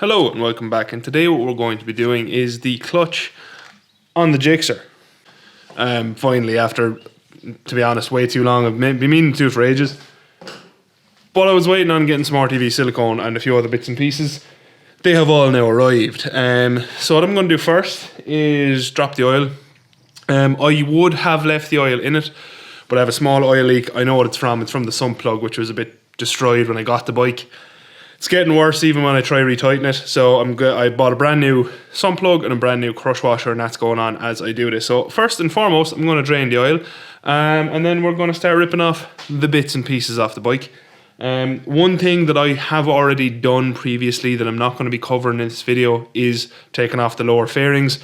Hello and welcome back, and today what we're going to be doing is the clutch on the GSXR. Finally, after, to be honest, way too long. I've been meaning to do it for ages, but I was waiting on getting some RTV silicone and a few other bits and pieces. They have all now arrived. So what I'm going to do first is drop the oil. I would have left the oil in it, but I have a small oil leak. I know what it's from. It's from the sump plug, which was a bit destroyed when I got the bike. It's getting worse even when I try retighten it. So I bought a brand new sump plug and a brand new crush washer, and that's going on as I do this. So first and foremost, I'm going to drain the oil, and then we're going to start ripping off the bits and pieces off the bike. One thing that I have already done previously that I'm not going to be covering in this video is taking off the lower fairings.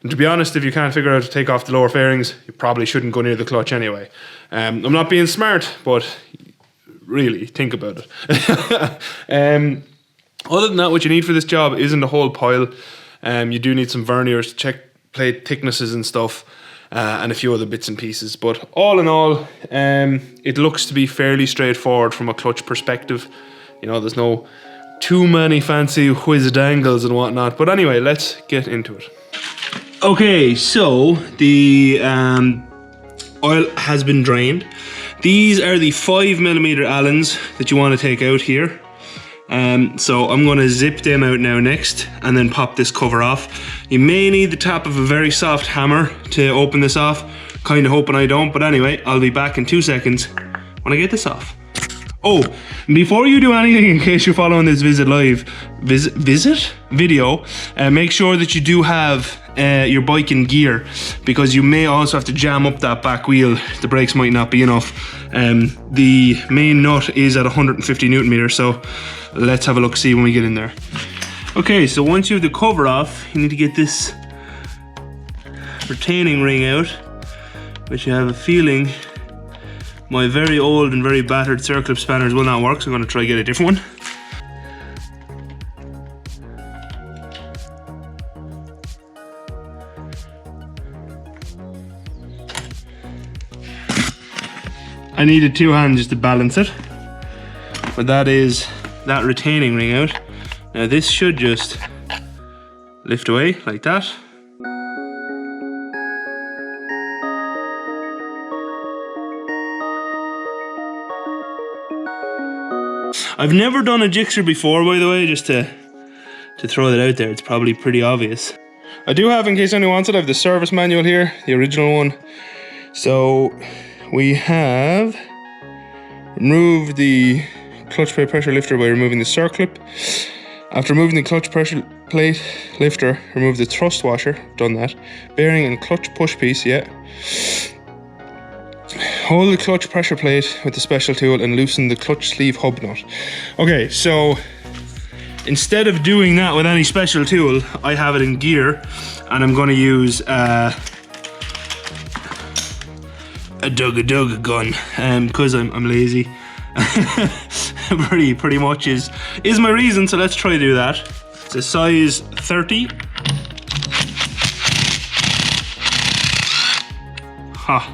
And to be honest, if you can't figure out how to take off the lower fairings, you probably shouldn't go near the clutch anyway. I'm not being smart, but really think about it. Other than that, what you need for this job isn't a whole pile. You do need some verniers to check plate thicknesses and stuff, and a few other bits and pieces. But all in all, it looks to be fairly straightforward from a clutch perspective. You know, there's no too many fancy whiz dangles and whatnot. But anyway, let's get into it. Okay, so the oil has been drained. These are the 5mm Allens that you want to take out here. So I'm going to zip them out now next, and then pop this cover off. You may need the tap of a very soft hammer to open this off. Kind of hoping I don't, but anyway, I'll be back in 2 seconds when I get this off. Oh, before you do anything, in case you're following this video, make sure that you do have your bike in gear, because you may also have to jam up that back wheel. The brakes might not be enough. The main nut is at 150 Newton meters, so let's have a look, see when we get in there. Okay, so once you have the cover off, you need to get this retaining ring out, which I have a feeling my very old and very battered circlip spanners will not work, so I'm going to try to get a different one. I needed two hands just to balance it, but that is that retaining ring out. Now this should just lift away like that. I've never done a GSXR before, by the way, just to throw that out there. It's probably pretty obvious. I do have, in case anyone wants it, I have the service manual here, the original one. So we have removed the clutch plate pressure lifter by removing the circlip. After removing the clutch pressure plate lifter, remove the thrust washer. Done that. Bearing and clutch push piece, yeah. Hold the clutch pressure plate with the special tool and loosen the clutch sleeve hub nut. Okay, so instead of doing that with any special tool, I have it in gear, and I'm going to use a dug gun, because I'm lazy. pretty much is my reason. So let's try to do that. It's a size 30. Ha.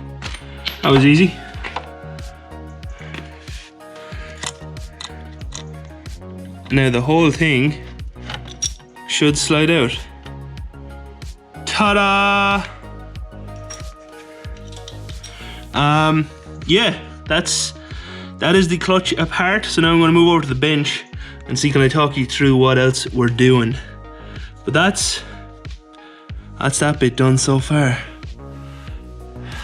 That was easy. Now the whole thing should slide out. Ta-da! Yeah, that is the clutch apart. So now I'm going to move over to the bench and see, can I talk you through what else we're doing. But that's that bit done so far.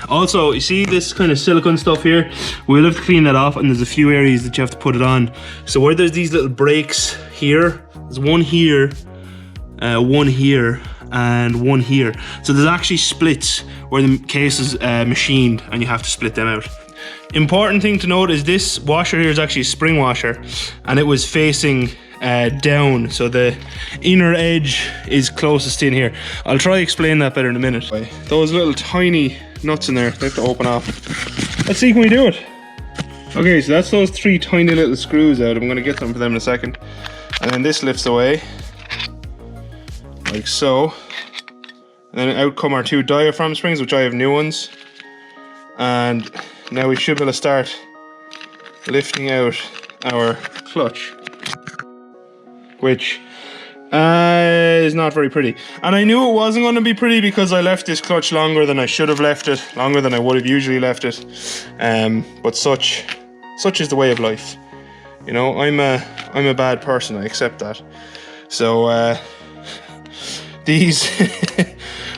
Also, you see this kind of silicone stuff here? We'll have to clean that off, and there's a few areas that you have to put it on. So where there's these little breaks here, there's one here, and one here. So there's actually splits where the case is machined, and you have to split them out. Important thing to note is this washer here is actually a spring washer, and it was facing down, so the inner edge is closest in here. I'll try to explain that better in a minute. Those little tiny nuts in there, they have to open off. Let's see, can we do it? Okay, so that's those three tiny little screws out. I'm going to get them for them in a second. And then this lifts away, like so. And then out come our two diaphragm springs, which I have new ones. And now we should be able to start lifting out our clutch, which It's not very pretty. And I knew it wasn't going to be pretty because I left this clutch longer than I should have left it, longer than I would have usually left it. But such is the way of life. You know, I'm a bad person, I accept that. So these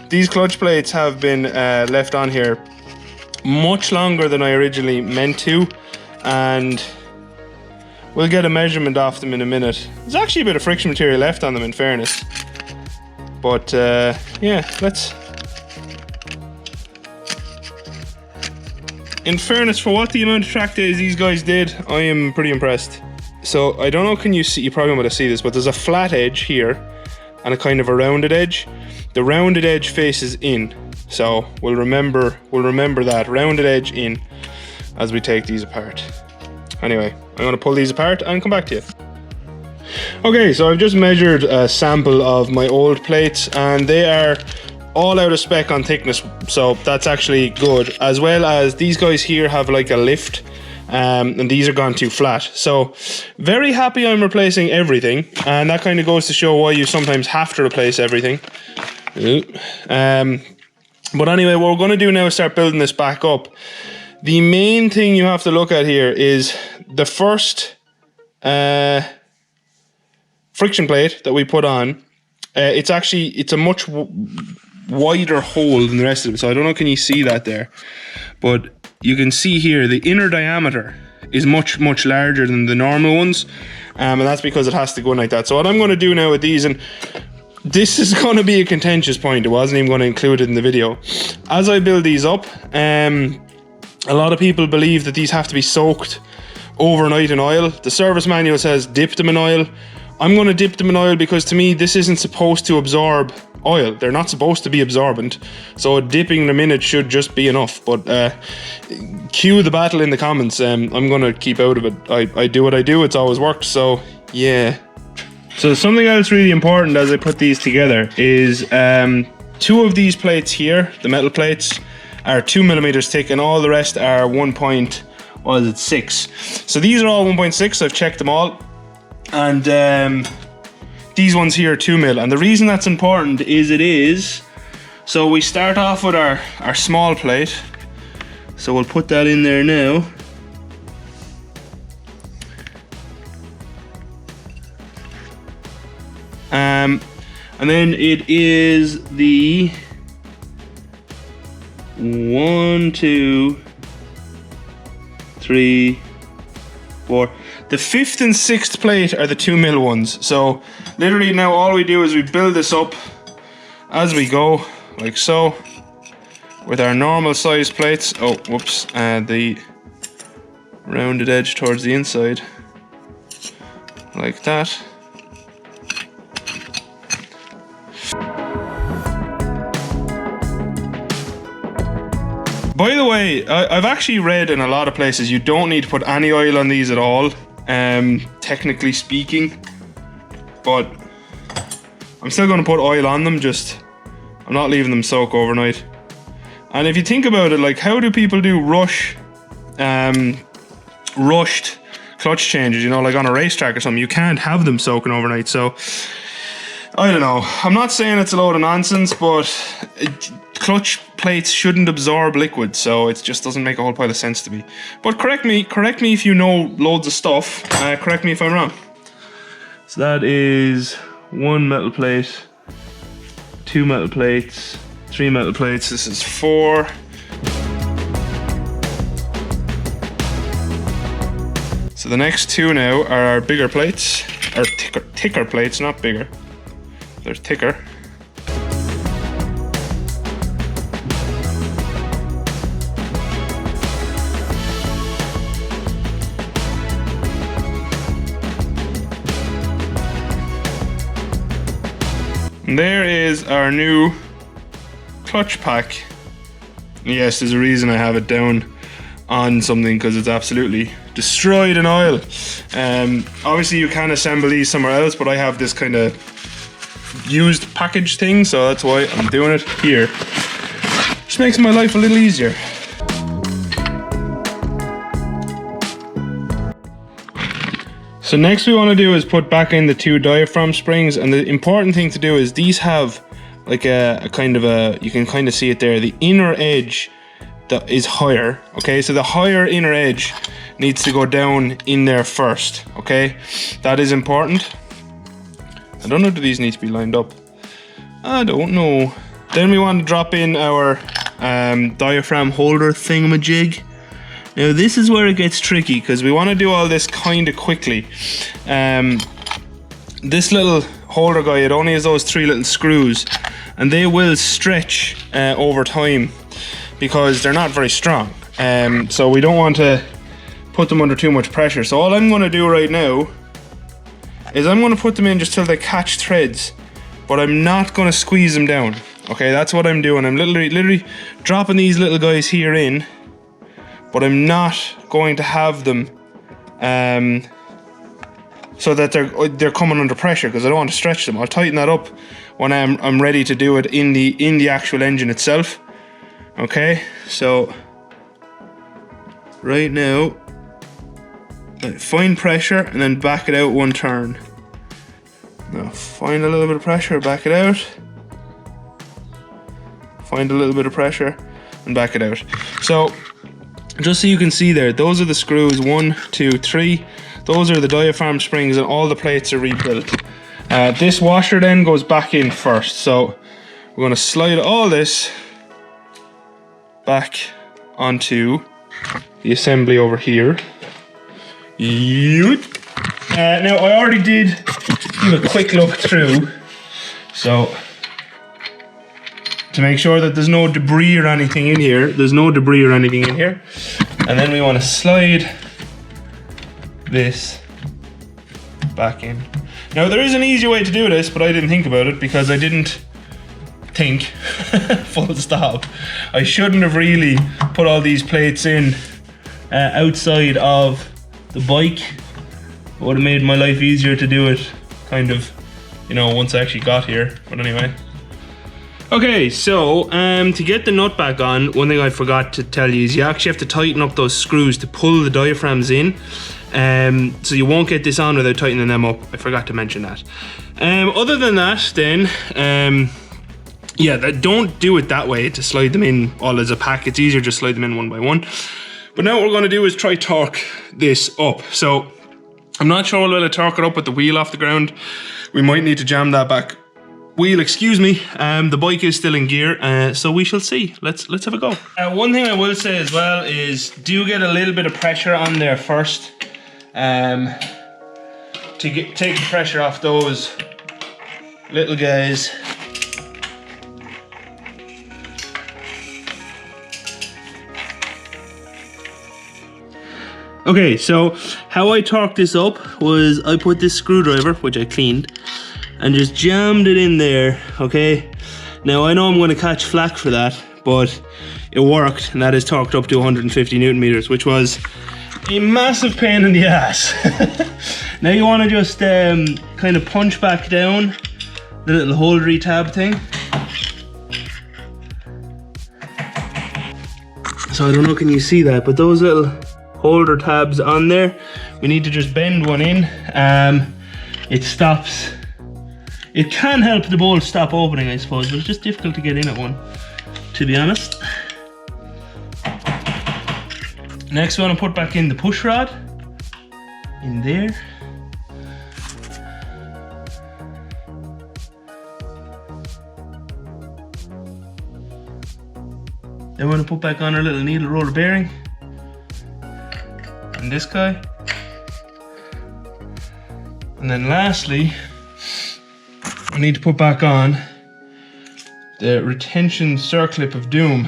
these clutch plates have been left on here much longer than I originally meant to, and we'll get a measurement off them in a minute. There's actually a bit of friction material left on them, in fairness. But yeah, let's... In fairness, for what the amount of track days these guys did, I am pretty impressed. So, I don't know, can you see, you probably won't be able to see this, but there's a flat edge here, and a kind of a rounded edge. The rounded edge faces in. So, we'll remember that, rounded edge in, as we take these apart. Anyway, I'm going to pull these apart and come back to you. Okay, so I've just measured a sample of my old plates, and they are all out of spec on thickness, so that's actually good. As well as these guys here have like a lift, and these are gone too flat. So very happy I'm replacing everything, and that kind of goes to show why you sometimes have to replace everything. But anyway, what we're going to do now is start building this back up. The main thing you have to look at here is the first friction plate that we put on. It's a much wider hole than the rest of it, so I don't know, can you see that there? But you can see here the inner diameter is much larger than the normal ones, and that's because it has to go in like that. So what I'm going to do now with these, and this is going to be a contentious point, I wasn't even going to include it in the video. As I build these up, a lot of people believe that these have to be soaked overnight in oil. The service manual says dip them in oil. I'm going to dip them in oil because to me this isn't supposed to absorb oil. They're not supposed to be absorbent, so dipping them in it should just be enough. But cue the battle in the comments. I'm going to keep out of it. I do what I do, it's always worked, so yeah. So something else really important as I put these together is two of these plates here, the metal plates, are 2mm thick, and all the rest are 1.6. So these are all 1.6, I've checked them all. And these ones here are 2mm, and the reason that's important is so we start off with our small plate, so we'll put that in there now. And then it is the 1, 2, 3, 4. The 5th and 6th plate are the 2mm ones. So literally now all we do is we build this up as we go, like so, with our normal size plates. Oh, whoops, the rounded edge towards the inside, like that. By the way, I've actually read in a lot of places you don't need to put any oil on these at all, technically speaking, but I'm still going to put oil on them, just I'm not leaving them soak overnight. And if you think about it, like, how do people do rushed clutch changes, you know, like on a racetrack or something? You can't have them soaking overnight. So I don't know, I'm not saying it's a load of nonsense, but clutch plates shouldn't absorb liquid, so it just doesn't make a whole pile of sense to me. But correct me if you know loads of stuff. Correct me if I'm wrong. So that is 1 metal plate, 2 metal plates, 3 metal plates. This is 4. So the next 2 now are our bigger plates, or thicker plates, not bigger. They're thicker. And there is our new clutch pack. Yes, there's a reason I have it down on something, because it's absolutely destroyed in oil. Obviously you can assemble these somewhere else, but I have this kind of used package thing, so that's why I'm doing it here. Just makes my life a little easier. So next we want to do is put back in the 2 diaphragm springs, and the important thing to do is these have like a kind of a, you can kind of see it there, the inner edge that is higher, okay? So the higher inner edge needs to go down in there first, okay? That is important. I don't know, do these need to be lined up? I don't know. Then we want to drop in our diaphragm holder thingamajig. Now this is where it gets tricky, because we want to do all this kind of quickly. This little holder guy, it only has those 3 little screws, and they will stretch over time because they're not very strong. So we don't want to put them under too much pressure. So all I'm going to do right now is I'm going to put them in just till they catch threads, but I'm not going to squeeze them down. Okay, that's what I'm doing. I'm literally dropping these little guys here in, but I'm not going to have them so that they're coming under pressure, because I don't want to stretch them. I'll tighten that up when I'm ready to do it in the actual engine itself. Okay, so right now, find pressure and then back it out 1 turn. Now find a little bit of pressure, back it out. Find a little bit of pressure and back it out. So just so you can see there, those are the screws, 1, 2, 3. Those are the diaphragm springs, and all the plates are rebuilt. This washer then goes back in first. So we're going to slide all this back onto the assembly over here. Now I already did give a quick look through, so to make sure that there's no debris or anything in here. There's no debris or anything in here. And then we want to slide this back in. Now there is an easier way to do this, but I didn't think about it because I didn't think, full stop. I shouldn't have really put all these plates in outside of the bike. It would have made my life easier to do it kind of, you know, once I actually got here. But anyway. Okay, so to get the nut back on, one thing I forgot to tell you is you actually have to tighten up those screws to pull the diaphragms in. So you won't get this on without tightening them up. I forgot to mention that. Other than that, then, yeah, don't do it that way to slide them in all as a pack. It's easier just slide them in 1 by 1. But now what we're going to do is try torque this up. So I'm not sure we'll be able to torque it up with the wheel off the ground. We might need to jam that back wheel, excuse me. The bike is still in gear, so we shall see. Let's have a go. One thing I will say as well is do get a little bit of pressure on there first, to take the pressure off those little guys. Okay, so how I torqued this up was I put this screwdriver, which I cleaned, and just jammed it in there, okay? Now I know I'm going to catch flack for that, but it worked, and that is torqued up to 150 Newton meters, which was a massive pain in the ass. Now you want to just kind of punch back down the little holdery tab thing. So I don't know, can you see that? But those little holder tabs on there, we need to just bend one in. It stops. It can help the bolt stop opening, I suppose, but it's just difficult to get in at one, to be honest. Next we want to put back in the push rod in there. Then we want to put back on our little needle roller bearing and this guy. And then lastly, I need to put back on the retention circlip of doom,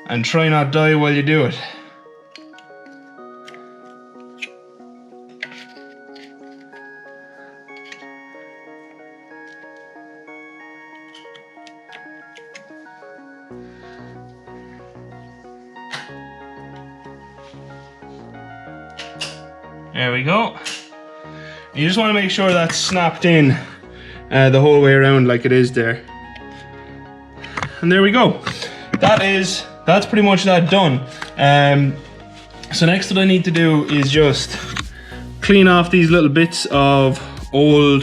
and try not die while you do it. There we go. You just want to make sure that's snapped in the whole way around like it is there. And there we go. That's pretty much that done. So next what I need to do is just clean off these little bits of old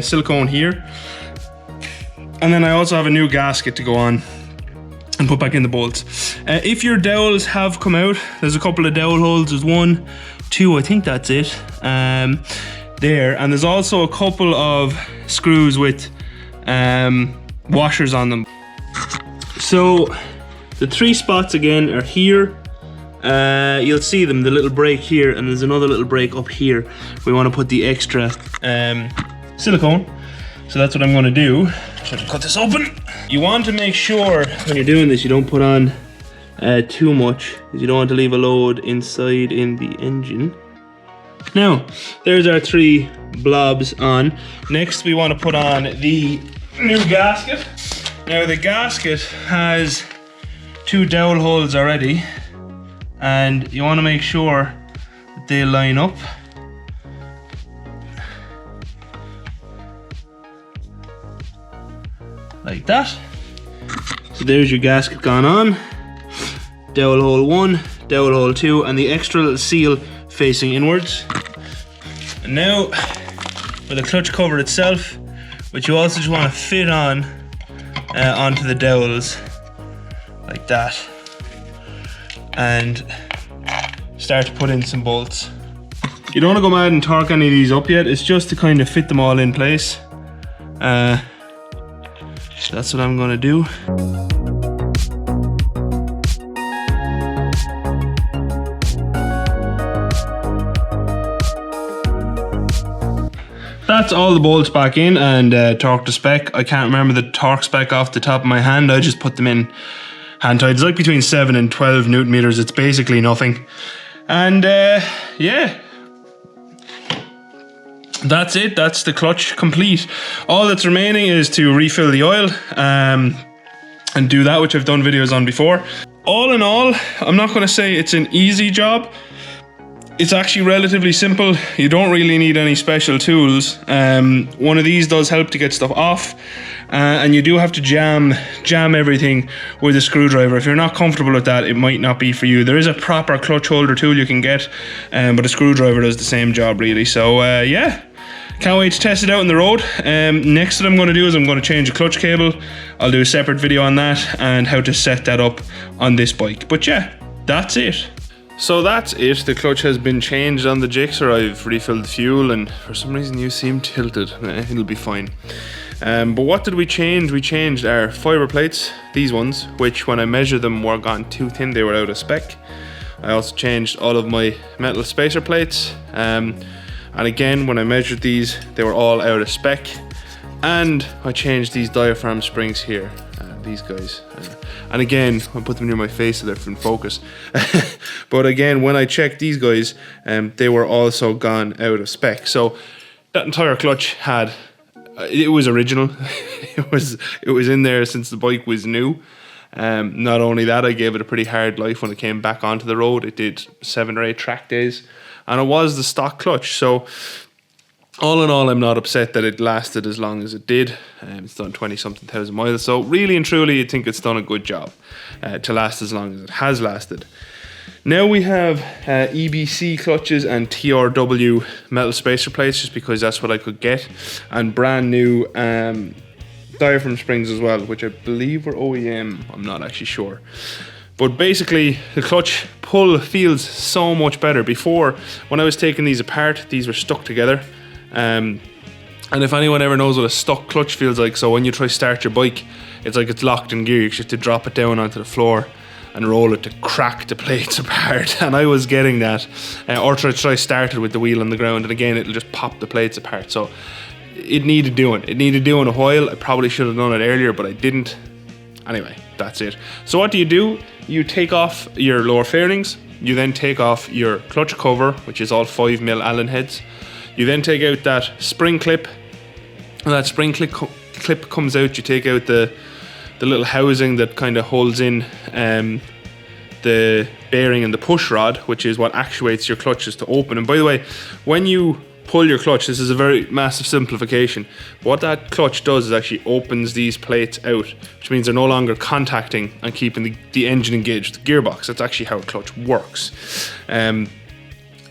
silicone here. And then I also have a new gasket to go on and put back in the bolts. If your dowels have come out, there's a couple of dowel holes. There's 1, 2, I think that's it. There, and there's also a couple of screws with washers on them. So the 3 spots again are here. You'll see them, the little break here, and there's another little break up here. We want to put the extra silicone. So that's what I'm going to do. Try to cut this open. You want to make sure when you're doing this you don't put on too much, because you don't want to leave a load inside in the engine. Now, there's our 3 blobs on. Next we want to put on the new gasket. Now the gasket has 2 dowel holes already, and you want to make sure that they line up. Like that. So there's your gasket gone on. Dowel hole 1, dowel hole 2, and the extra little seal facing inwards. And now for the clutch cover itself, which you also just want to fit on onto the dowels like that, and start to put in some bolts. You don't want to go mad and torque any of these up yet. It's just to kind of fit them all in place. That's what I'm going to do. That's all the bolts back in and torque to spec. I can't remember the torque spec off the top of my hand. I just put them in hand tight. It's like between 7 and 12 Newton meters. It's basically nothing. And yeah, that's it. That's the clutch complete. All that's remaining is to refill the oil and do that, which I've done videos on before. All in all, I'm not going to say it's an easy job. It's actually relatively simple. You don't really need any special tools. One of these does help to get stuff off, and you do have to jam everything with a screwdriver. If you're not comfortable with that, it might not be for you. There is a proper clutch holder tool you can get, but a screwdriver does the same job really. So yeah, can't wait to test it out on the road. Next what I'm going to do is I'm going to change the clutch cable. I'll do a separate video on that and how to set that up on this bike. But yeah, that's it. So that's it. The clutch has been changed on the GSXR. I've refilled the fuel, and for some reason you seem tilted. It'll be fine. But what did we change? We changed our fiber plates, these ones, which when I measured them were gone too thin. They were out of spec. I also changed all of my metal spacer plates. And again, when I measured these, they were all out of spec. And I changed these diaphragm springs here, these guys. And again, I put them near my face so they're in focus. But again, when I checked these guys, they were also gone out of spec. So that entire clutch had, it was original. it was in there since the bike was new. Not only that, I gave it a pretty hard life when it came back onto the road. It did 7 or 8 track days, and it was the stock clutch. So all in all, I'm not upset that it lasted as long as it did. It's done 20-something thousand miles. So really and truly, I think it's done a good job to last as long as it has lasted. Now we have EBC clutches and TRW metal spacer plates, just because that's what I could get. And brand new diaphragm springs as well, which I believe were OEM. I'm not actually sure. But basically, the clutch pull feels so much better. Before, when I was taking these apart, these were stuck together. And if anyone ever knows what a stuck clutch feels like, so when you try to start your bike, it's like it's locked in gear. You just have to drop it down onto the floor and roll it to crack the plates apart. And I was getting that. Or try to start it with the wheel on the ground, and again, it'll just pop the plates apart. So it needed doing. It needed doing a while. I probably should have done it earlier, but I didn't. Anyway, that's it. So what do? You take off your lower fairings. You then take off your clutch cover, which is all 5mm Allen heads. You then take out that spring clip. When that spring clip comes out, you take out the little housing that kind of holds in the bearing and the push rod, which is what actuates your clutches to open. And by the way, when you pull your clutch, this is a very massive simplification. What that clutch does is actually opens these plates out, which means they're no longer contacting and keeping the engine engaged with the gearbox. That's actually how a clutch works.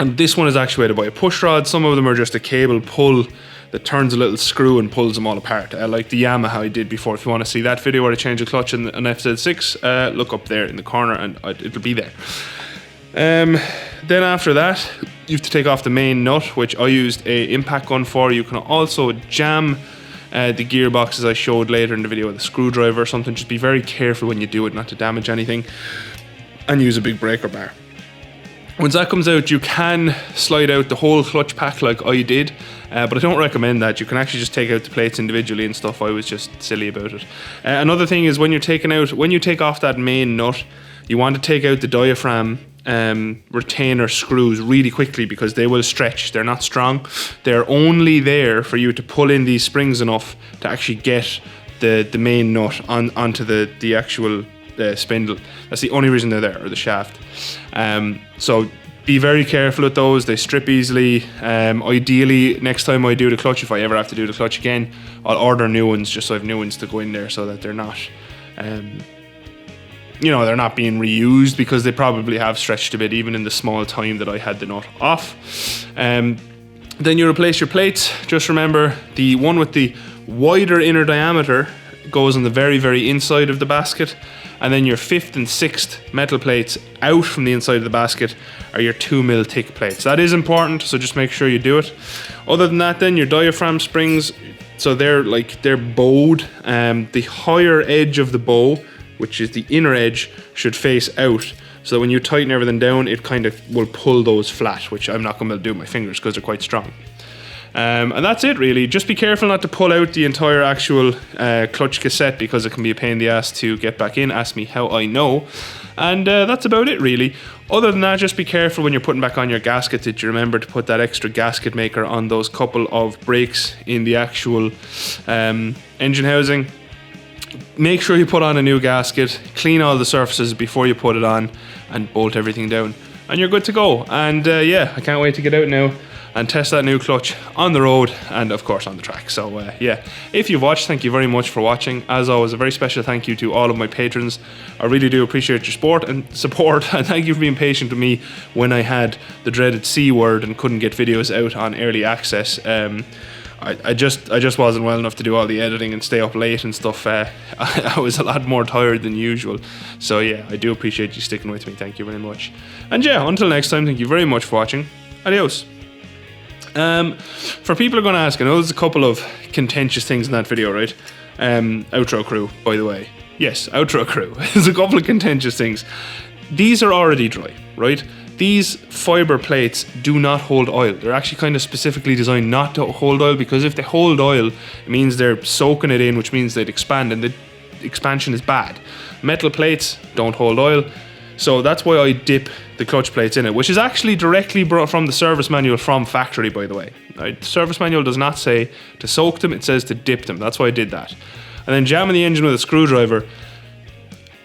And this one is actuated by a push rod. Some of them are just a cable pull that turns a little screw and pulls them all apart, like the Yamaha I did before. If you want to see that video where I change a clutch in an FZ6, look up there in the corner and it'll be there. Then after that, you have to take off the main nut, which I used a impact gun for. You can also jam the gearbox as I showed later in the video with a screwdriver or something. Just be very careful when you do it not to damage anything, and use a big breaker bar. Once that comes out, you can slide out the whole clutch pack like I did, but I don't recommend that. You can actually just take out the plates individually and stuff. I was just silly about it. Another thing is when you take off that main nut, you want to take out the diaphragm retainer screws really quickly, because they will stretch. They're not strong. They're only there for you to pull in these springs enough to actually get the main nut onto the actual spindle. That's the only reason they're there, or the shaft. So be very careful with those. They strip easily. Ideally, next time I do the clutch, if I ever have to do the clutch again, I'll order new ones, just so I have new ones to go in there, so that they're not they're not being reused, because they probably have stretched a bit even in the small time that I had the nut off. Then you replace your plates. Just remember, the one with the wider inner diameter goes on the very, very inside of the basket, and then your 5th and 6th metal plates out from the inside of the basket are your 2mm thick plates. That is important, so just make sure you do it. Other than that, then your diaphragm springs, so they're bowed. The higher edge of the bow, which is the inner edge, should face out, so that when you tighten everything down, it kind of will pull those flat, which I'm not going to do with my fingers because they're quite strong. And that's it really. Just be careful not to pull out the entire actual clutch cassette, because it can be a pain in the ass to get back in. Ask me how I know. And that's about it really. Other than that, just be careful when you're putting back on your gasket that you remember to put that extra gasket maker on those couple of brakes in the actual engine housing. Make sure you put on a new gasket, clean all the surfaces before you put it on, and bolt everything down, and you're good to go. And yeah, I can't wait to get out now and test that new clutch on the road and of course on the track. So yeah, if you've watched, thank you very much for watching. As always, a very special thank you to all of my patrons. I really do appreciate your support, and thank you for being patient with me when I had the dreaded C word and couldn't get videos out on early access. I just wasn't well enough to do all the editing and stay up late and stuff. I was a lot more tired than usual. So yeah, I do appreciate you sticking with me. Thank you very much. And yeah, until next time, thank you very much for watching. Adios. For people who are going to ask, I know there's a couple of contentious things in that video, right? Outro crew, by the way. Yes, outro crew. There's a couple of contentious things. These are already dry, right? These fiber plates do not hold oil. They're actually kind of specifically designed not to hold oil, because if they hold oil, it means they're soaking it in, which means they'd expand, and the expansion is bad. Metal plates don't hold oil, so that's why I dip the clutch plates in it, which is actually directly brought from the service manual from factory, by the way. The service manual does not say to soak them, it says to dip them. That's why I did that. And then jamming the engine with a screwdriver,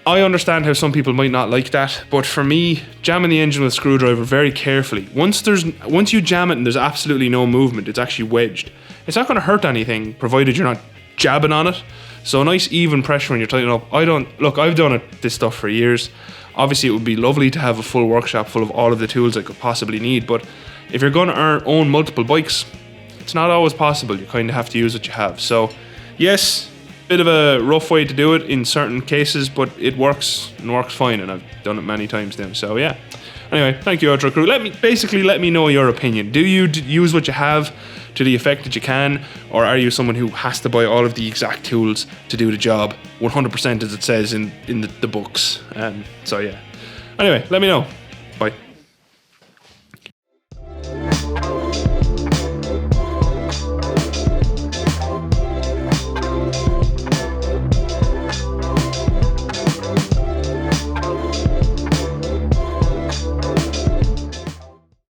I understand how some people might not like that, but for me, jamming the engine with a screwdriver very carefully, once you jam it and there's absolutely no movement, it's actually wedged. It's not going to hurt anything, provided you're not jabbing on it. So a nice even pressure when you're tightening up. I've done this stuff for years. Obviously, it would be lovely to have a full workshop full of all of the tools I could possibly need, but if you're going to own multiple bikes, it's not always possible. You kind of have to use what you have. So yes, bit of a rough way to do it in certain cases, but it works and works fine, and I've done it many times now. So yeah. Anyway, thank you, outro crew. Let me know your opinion. Do you use what you have to the effect that you can, or are you someone who has to buy all of the exact tools to do the job 100% as it says in the books? So yeah. Anyway, let me know. Bye.